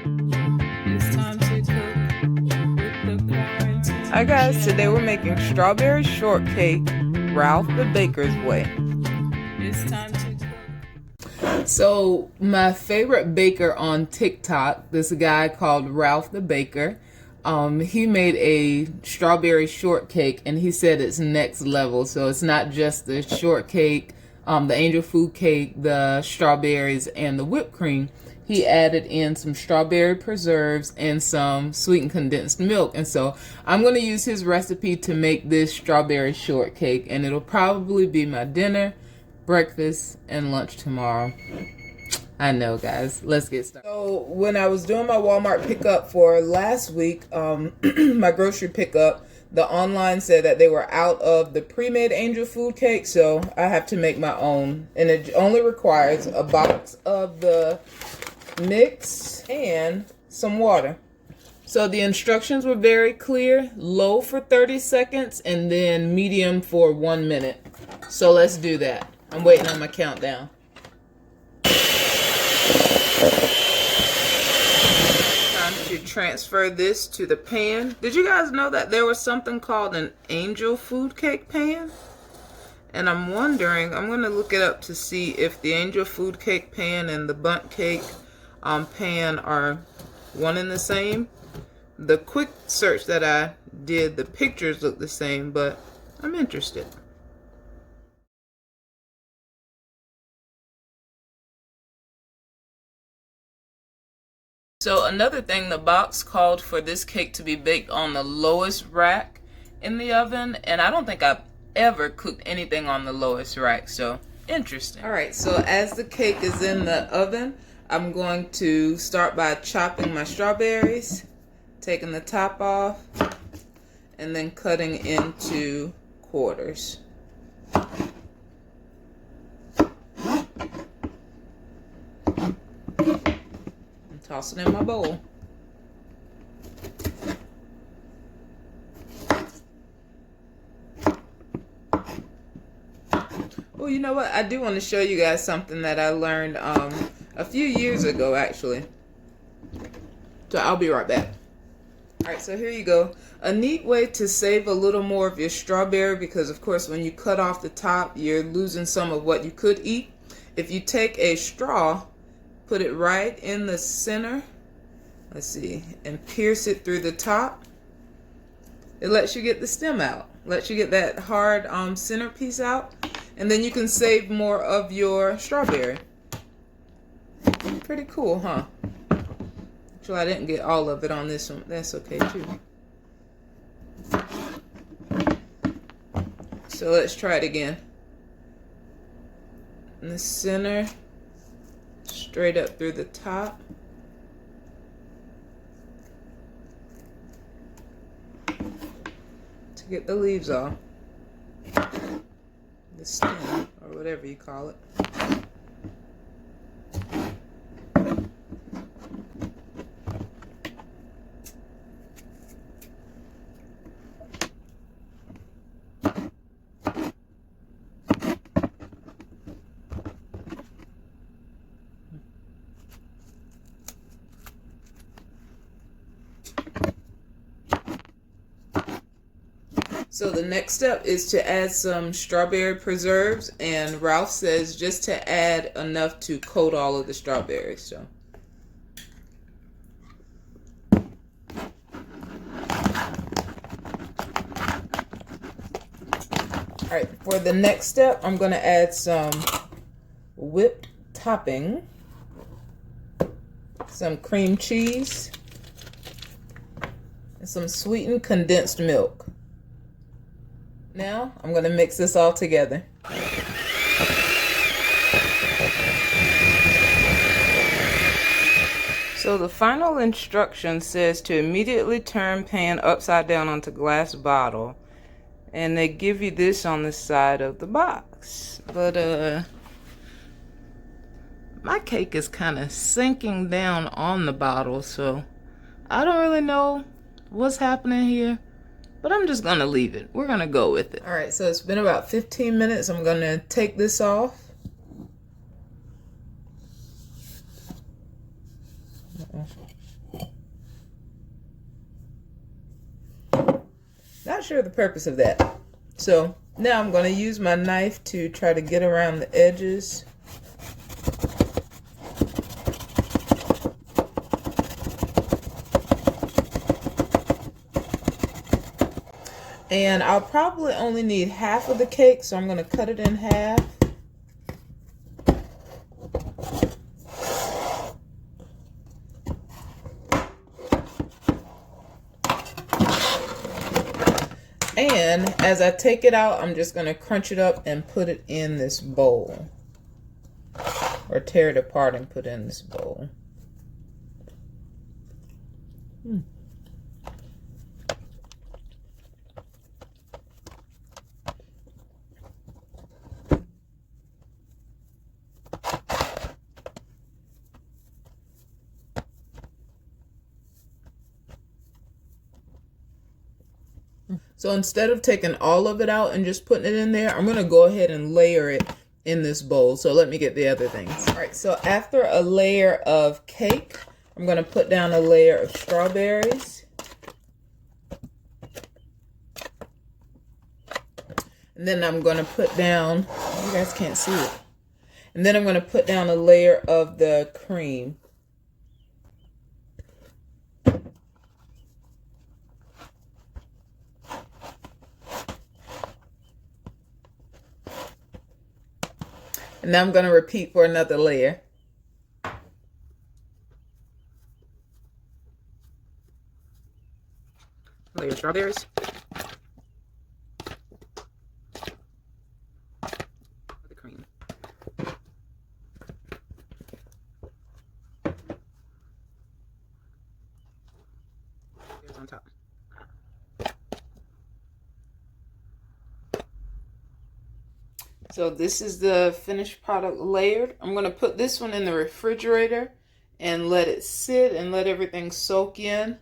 It's time to cook with the quarantine. Hi guys, today we're making strawberry shortcake Ralph the Baker's way. It's time to cook. So my favorite baker on TikTok, this guy called Ralph the Baker, he made a strawberry shortcake and he said it's next level. So it's not just the shortcake, the angel food cake, the strawberries, and the whipped cream. He added in some strawberry preserves and some sweetened condensed milk. And so I'm going to use his recipe to make this strawberry shortcake, and it'll probably be my dinner, breakfast, and lunch tomorrow. I know, guys. Let's get started. So when I was doing my Walmart pickup for last week, my grocery pickup, the online said that they were out of the pre-made angel food cake, so I have to make my own. And it only requires a box of the mix and some water. So the instructions were very clear: low for 30 seconds and then medium for 1 minute. So let's do that. I'm waiting on my countdown. Time to transfer this to the pan. Did you guys know that there was something called an angel food cake pan? And I'm wondering, I'm going to look it up to see if the angel food cake pan and the bundt cake pan are one and the same. The quick search that I did, the pictures look the same, but I'm interested. So another thing, the box called for this cake to be baked on the lowest rack in the oven, and I don't think I've ever cooked anything on the lowest rack, so interesting. All right, so as the cake is in the oven, I'm going to start by chopping my strawberries, taking the top off, and then cutting into quarters. And toss it in my bowl. Well, you know what? I do want to show you guys something that I learned a few years ago, actually. So I'll be right back. Alright, so here you go. A neat way to save a little more of your strawberry, because of course when you cut off the top, you're losing some of what you could eat. If you take a straw, put it right in the center, let's see, and pierce it through the top, it lets you get the stem out. Lets you get that hard center piece out, and then you can save more of your strawberry. Pretty cool, huh? Actually, I didn't get all of it on this one. That's okay, too. So let's try it again. In the center, straight up through the top. To get the leaves off. The stem, or whatever you call it. So the next step is to add some strawberry preserves, and Ralph says just to add enough to coat all of the strawberries. So alright, for the next step, I'm going to add some whipped topping, some cream cheese, and some sweetened condensed milk. Now, I'm going to mix this all together. So the final instruction says to immediately turn pan upside down onto glass bottle. And they give you this on the side of the box. But, my cake is kind of sinking down on the bottle, so I don't really know what's happening here. But I'm just going to leave it. We're going to go with it. Alright, so it's been about 15 minutes. I'm going to take this off. Not sure the purpose of that. So now I'm going to use my knife to try to get around the edges. And I'll probably only need half of the cake, so I'm going to cut it in half. And as I take it out, I'm just going to crunch it up and put it in this bowl. Or tear it apart and put it in this bowl. So instead of taking all of it out and just putting it in there, I'm going to go ahead and layer it in this bowl. So let me get the other things. All right, so after a layer of cake, I'm going to put down a layer of strawberries. And then I'm going to put down, you guys can't see it. And then I'm going to put down a layer of the cream. And now I'm going to repeat for another layer. Layer of strawberries. The cream. Here's on top. So this is the finished product layered. I'm going to put this one in the refrigerator and let it sit and let everything soak in.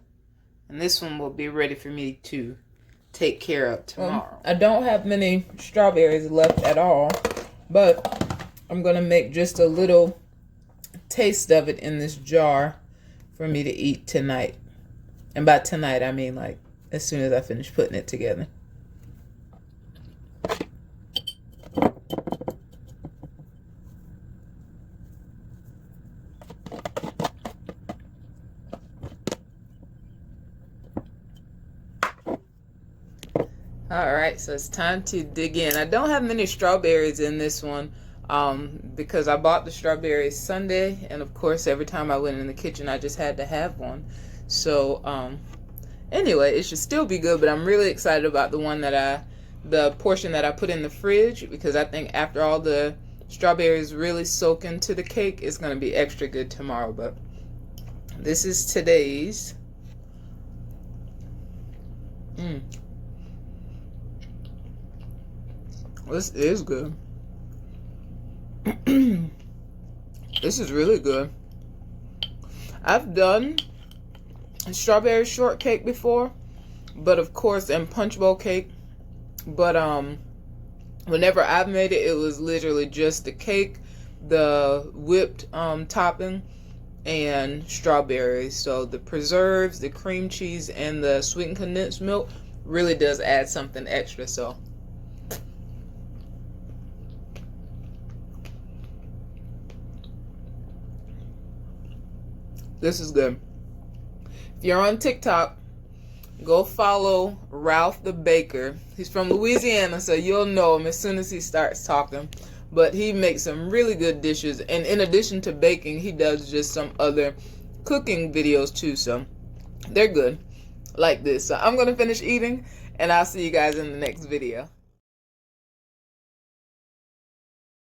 And this one will be ready for me to take care of tomorrow. I don't have many strawberries left at all, but I'm going to make just a little taste of it in this jar for me to eat tonight. And by tonight, I mean like as soon as I finish putting it together. All right, so it's time to dig in. I don't have many strawberries in this one because I bought the strawberries Sunday, and of course every time I went in the kitchen I just had to have one. So anyway, it should still be good, but I'm really excited about the portion that I put in the fridge, because I think after all the strawberries really soak into the cake, it's going to be extra good tomorrow. But this is today's. This is good. This is really good. I've done strawberry shortcake before, but of course, and punch bowl cake. But whenever I've made it, it was literally just the cake, the whipped topping, and strawberries. So the preserves, the cream cheese, and the sweetened condensed milk really does add something extra. So this is good. If you're on TikTok, go follow Ralph the Baker. He's from Louisiana, so you'll know him as soon as he starts talking. But he makes some really good dishes. And in addition to baking, he does just some other cooking videos too. So they're good like this. So I'm going to finish eating, and I'll see you guys in the next video.